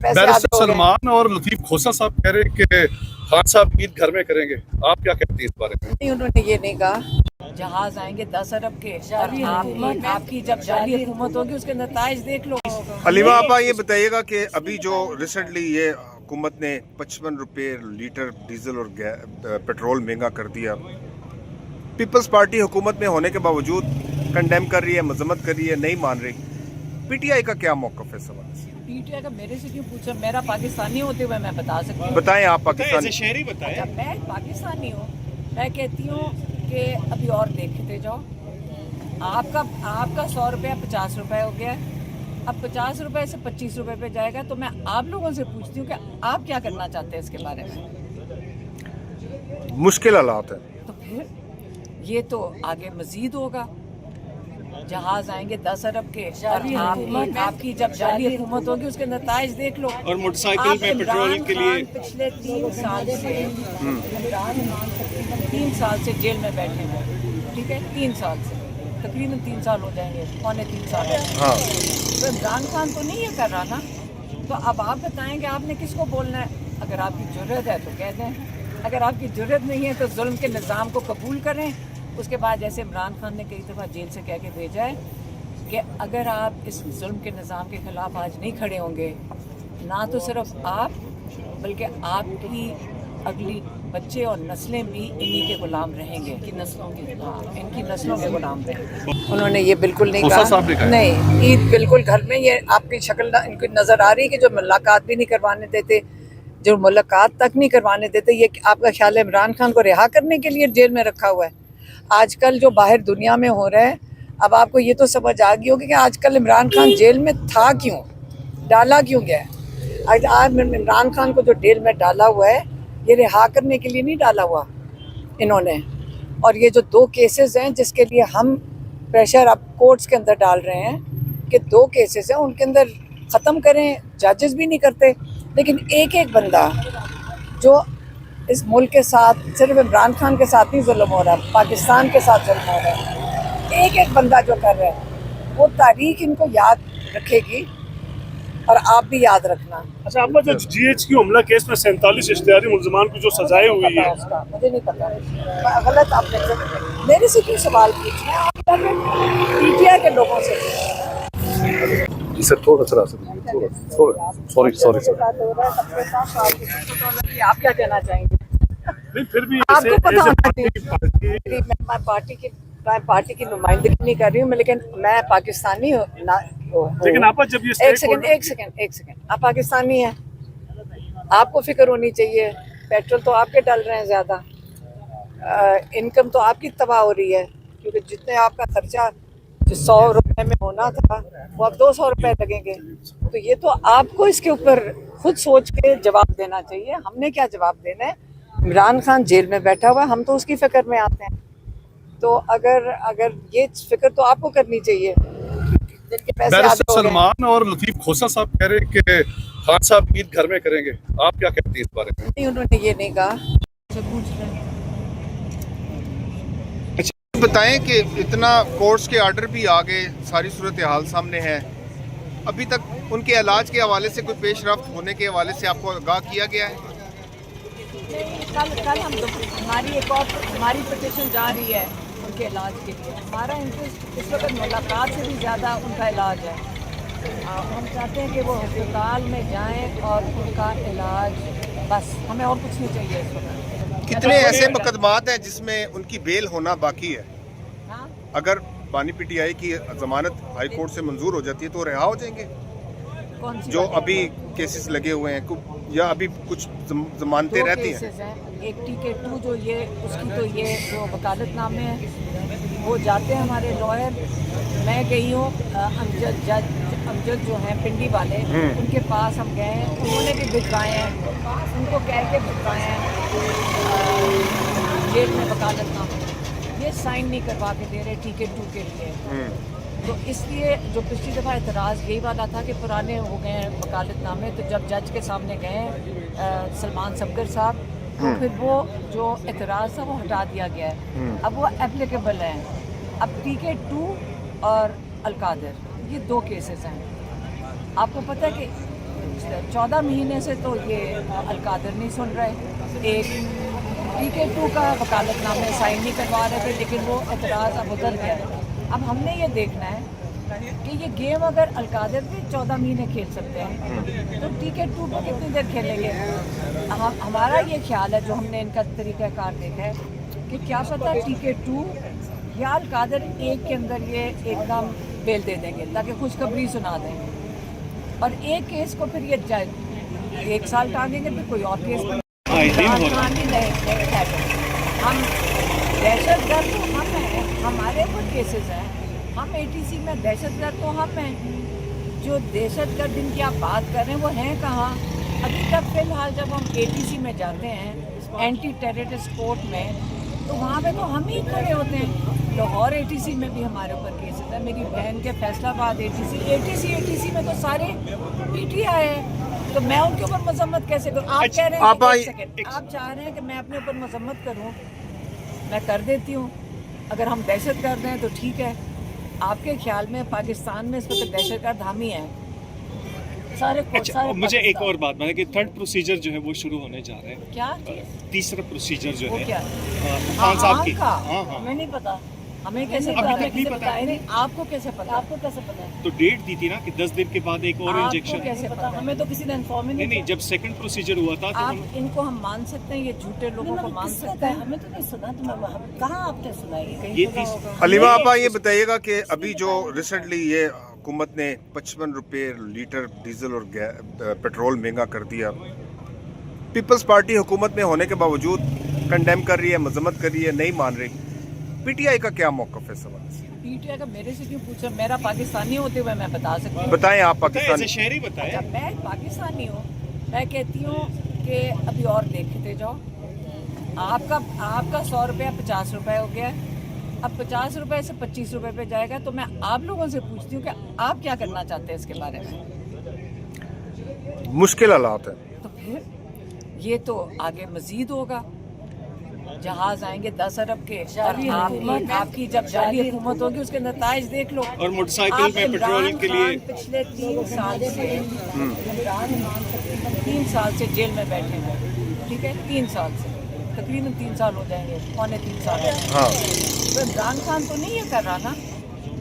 Barrister Salman और लतीफ खोसा साहब कह रहे हैं कि खान साहब ईद घर में करेंगे, आप क्या कहती हैं इस बारे में? नहीं, उन्होंने ये नहीं कहा। जहाज आएंगे 10 अरब के और आपकी जब जाली हुकूमत होगी उसके नताइज देख लो। हलीमा आपा ये बताइएगा कि अभी जो रिसेंटली ये हुकूमत ने 55 रुपये लीटर डीजल और पेट्रोल महंगा कर दिया, पीपल्स पार्टी हुकूमत में होने के बावजूद कंडेम कर रही है, मजम्मत कर रही है, नहीं मान रही, पीटीआई का क्या मौक़िफ़ है सवाल? पीटीआई का मेरे से क्यों पूछा? मेरा पाकिस्तानी होते हुए मैं बता सकती हूँ। बताएं आप पाकिस्तानी शहरी बताएं। अच्छा, मैं पाकिस्तानी हूँ, मैं कहती हूँ कि अभी और देखते जाओ। आपका 100 रुपया 50 रुपये हो गया, अब 50 रुपये से 25 रुपये पे जाएगा। तो मैं आप लोगों से पूछती हूँ कि आप क्या करना चाहते हैं इसके बारे में? मुश्किल हालात है। तो फिर ये तो आगे मजीद होगा। जहाज आएंगे 10 अरब के और आपकी जब जाली हुकूमत होगी उसके नताइज देख लो। और मोटरसाइकिल में पेट्रोल के लिए पिछले 3 साल से इमरान खान तकरीबन 3 साल से जेल में बैठे हैं, ठीक है, 3 साल से तकरीबन 3 साल हो जाएंगे, पौने 3 साल। हाँ। तो इमरान खान तो नहीं ये कर रहा ना। तो अब आप बताएं कि आपने किसको बोलना है? अगर आपकी जुर्रत है तो कह दें, अगर आपकी जुर्रत नहीं है तो जुल्म के निज़ाम को कबूल करें। उसके बाद जैसे इमरान खान ने कई दफ़ा जेल से कह के भेजा है कि अगर आप इस जुल्म के निज़ाम के ख़िलाफ़ आज नहीं खड़े होंगे, ना तो सिर्फ आप बल्कि आपकी अगली बच्चे और नस्लें भी इन्हीं के गुलाम रहेंगे, इनकी नस्लों के गुलाम रहेंगे। उन्होंने ये बिल्कुल नहीं कहा। नहीं, ईद बिल्कुल घर में, ये आपकी शक्ल इनकी नज़र आ रही है कि जो मुलाकात भी नहीं करवाने देते, जो मुलाकात तक नहीं करवाने देते। ये आपका ख्याल है इमरान खान को रिहा करने के लिए जेल में रखा हुआ है? आजकल जो बाहर दुनिया में हो रहा है, अब आपको ये तो समझ आ गई होगी कि आजकल इमरान खान जेल में था क्यों, डाला क्यों गया है। आज इमरान खान को जो जेल में डाला हुआ है, ये रिहा करने के लिए नहीं डाला हुआ इन्होंने। और ये जो 2 केसेस हैं जिसके लिए हम प्रेशर अब कोर्ट्स के अंदर डाल रहे हैं कि 2 केसेस हैं, उनके अंदर ख़त्म करें। जजेस भी नहीं करते, लेकिन एक बंदा जो इस मुल्क के साथ, सिर्फ इमरान खान के साथ नहीं जुल्म हो रहा, पाकिस्तान के साथ जुल्म हो रहा है, एक बंदा जो कर रहा है, वो तारीख इनको याद रखेगी और आप भी याद रखना। अच्छा, आपका जो GHQ हमला केस में 47 इश्तिहारी मुल्ज़िमान को जो सजाएं हुई है, उसका मुझे नहीं पता, गलत आपने मेरे से क्यों सवाल पूछना है? आप पीटीआई के लोगों से सर थोड़ा सा सॉरी आप क्या कहना चाहेंगे? नहीं फिर भी आपको पता होना चाहिए। मैं पार्टी की नुमाइंदगी नहीं कर रही हूँ, लेकिन मैं पाकिस्तानी हूँ। लेकिन आप जब ये एक सेकंड, आप पाकिस्तानी हैं, आपको फिक्र होनी चाहिए। पेट्रोल तो आपके डल रहे हैं ज़्यादा, इनकम तो आपकी तबाह हो रही है, क्योंकि जितने आपका खर्चा जो 100 रुपये में होना था वो अब 200 रुपये लगेंगे। तो ये तो आपको इसके ऊपर खुद सोच के जवाब देना चाहिए। हमने क्या जवाब देना है? इमरान खान जेल में बैठा हुआ है, हम तो उसकी फ़िक्र में आते हैं। तो अगर ये फ़िक्र तो आपको करनी चाहिए। बैरिस्टर सलमान और लतीफ खोसा साहब कह रहे हैं कि खान साहब ईद घर में करेंगे, आप क्या कहती हैं इस बारे में? नहीं, उन्होंने ये नहीं कहा। बताएं कि इतना कोर्ट्स के आर्डर भी आ गए, सारी सूरत हाल सामने है, अभी तक उनके इलाज के हवाले से कोई पेशरफ्त होने के हवाले से आपको आगाह किया गया है? कल हम हमारी पिटीशन जा रही है उनके इलाज के लिए। हमारा इंटरेस्ट इस वक्त मुलाकात से भी ज़्यादा उनका इलाज है। हम चाहते हैं कि वो अस्पताल में जाएं और उनका इलाज, बस हमें और कुछ नहीं चाहिए इस वक्त। कितने ऐसे मुकदमात हैं जिसमें उनकी बेल होना बाकी है? अगर बानी पीटीआई की जमानत हाई कोर्ट से मंजूर हो जाती है तो रिहा हो जाएंगे? जो अभी केसेस लगे हुए हैं या अभी कुछ जमानतें रहती हैं? एक TK2 जो ये उसकी तो ये जो वकालतनामे हैं वो जाते हैं हमारे लॉयर। मैं गई हूँ अमजद जो हैं पिंडी वाले, उनके पास हम गए हैं, उन्होंने भी भिजवाए हैं, उनको कह के भिजवाए हैं जेल में वकालतनामे। ये साइन नहीं करवा के दे रहे TK2 के लिए। तो इसलिए जो पिछली दफ़ा एतराज़ यही वाला था कि पुराने हो गए हैं वकालतनामे। तो जब जज के सामने गए सलमान सबगर साहब, तो फिर वो जो एतराज़ था वो हटा दिया गया है, अब वो एप्लीकेबल है। अब TK2 और अलकादर ये 2 केसेस हैं। आपको पता है कि 14 महीने से तो ये अलकादर नहीं सुन रहे। एक TK2 का वकालतनामे साइन नहीं करवा रहे थे, लेकिन वो एतराज़ अब उतर गया है। अब हमने ये देखना है कि ये गेम अगर अलकादर भी 14 महीने खेल सकते हैं तो TK2 को कितनी देर खेलेंगे। हमारा ये ख्याल है, जो हमने इनका तरीक़ाकार देखा है, कि क्या पता TK2 या अलकादर एक के अंदर ये एकदम बेल दे देंगे ताकि खुशखबरी सुना दें, और एक केस को फिर ये 1 साल टांगेंगे, फिर कोई और केस हम दहशतगर्द तो हम हैं, हमारे ऊपर केसेस हैं, हम ATC में दहशतगर्द तो हम हैं। जो दहशतगर्द जिनकी आप बात कर रहे हैं वो हैं कहाँ? अभी तक फ़िलहाल जब हम ATC में जाते हैं एंटी टेररिस्ट कोर्ट में, तो वहाँ पे तो हम ही खड़े होते हैं। लाहौर ATC में भी हमारे ऊपर केसेस है, मेरी बहन के फैसलाबाद ATC में तो सारे PTI है, तो मैं उनके ऊपर मजम्मत कैसे करूँ? आप कह रहे हैं एक सेकंड, आप चाह रहे हैं कि मैं अपने ऊपर मजम्मत करूँ, मैं कर देती हूँ। अगर हम दहशतगर्द हैं तो ठीक है, आपके ख्याल में पाकिस्तान में इस वक्त दहशतगर्द हम ही हैं सारे। अच्छा, मुझे एक और बात माने कि थर्ड प्रोसीजर जो है वो शुरू होने जा रहे हैं। क्या तीसरा प्रोसीजर जो है क्या खान साहब की। हाँ, हमें नहीं पता, हमें कैसे पता? हमें किसी पता है नहीं, आपको कैसे पता? आपको कैसे पता है? तो डेट दी थी ना कि 10 दिन के बाद एक और इंजेक्शन। आपको कैसे पता? हमें तो किसी ने इन्फॉर्म ही नहीं, जब सेकंड प्रोसीजर हुआ था तो आप इनको हम मान सकते हैं, ये झूठे लोगों को मान सकते हैं? हमें तो नहीं सुना, कहाँ आपने सुनाई? ये अलीमा आपा ये बताइएगा कि अभी जो रिसेंटली ये हुकूमत ने 55 रुपये लीटर डीजल और पेट्रोल महंगा कर दिया, पीपल्स पार्टी हुकूमत में होने के बावजूद कंडेम कर रही है, मजम्मत कर रही है, नहीं मान रही। PTI का क्या मौक़िफ़ है सवाल? PTI का मेरे से क्यों पूछा? मेरा पाकिस्तानी होते हुए मैं बता सकती हूँ। बताएं आप पाकिस्तानी। शहरी बताएं। अच्छा, मैं पाकिस्तानी हूँ, मैं कहती हूँ कि अभी और देखते जाओ। आपका 100 रुपया 50 रुपये हो गया, अब 50 रुपये से 25 रुपये पे जाएगा, तो मैं आप लोगों से पूछती हूँ कि आप क्या करना चाहते हैं इसके बारे में? मुश्किल हालात है। तो फिर ये तो आगे मजीद होगा, जहाज आएंगे 10 अरब के, और आपकी जब जाली हुकूमत होगी उसके नताइज देख लो। और मोटरसाइकिल में पेट्रोलिंग के लिए पिछले 3 साल से इमरान खान तकरीबन 3 साल से जेल में बैठे हैं, ठीक है? 3 साल से तकरीबन 3 साल हो जाएंगे, पौने 3 साल। हाँ, तो इमरान खान तो नहीं ये कर रहा ना,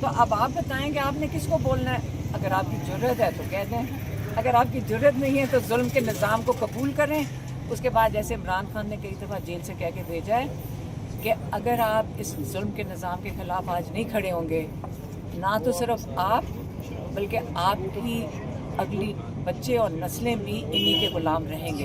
तो अब आप बताएं कि आपने किसको बोलना है। अगर आपकी ज़रूरत है तो कह दें, अगर आपकी ज़रूरत नहीं है तो जुल्म के निज़ाम को कबूल करें। उसके बाद जैसे इमरान खान ने कई दफ़ा जेल से कह के भेजा है कि अगर आप इस जुल्म के निज़ाम के ख़िलाफ़ आज नहीं खड़े होंगे, ना तो सिर्फ आप बल्कि आपकी अगली बच्चे और नस्लें भी इन्हीं के ग़ुलाम रहेंगे।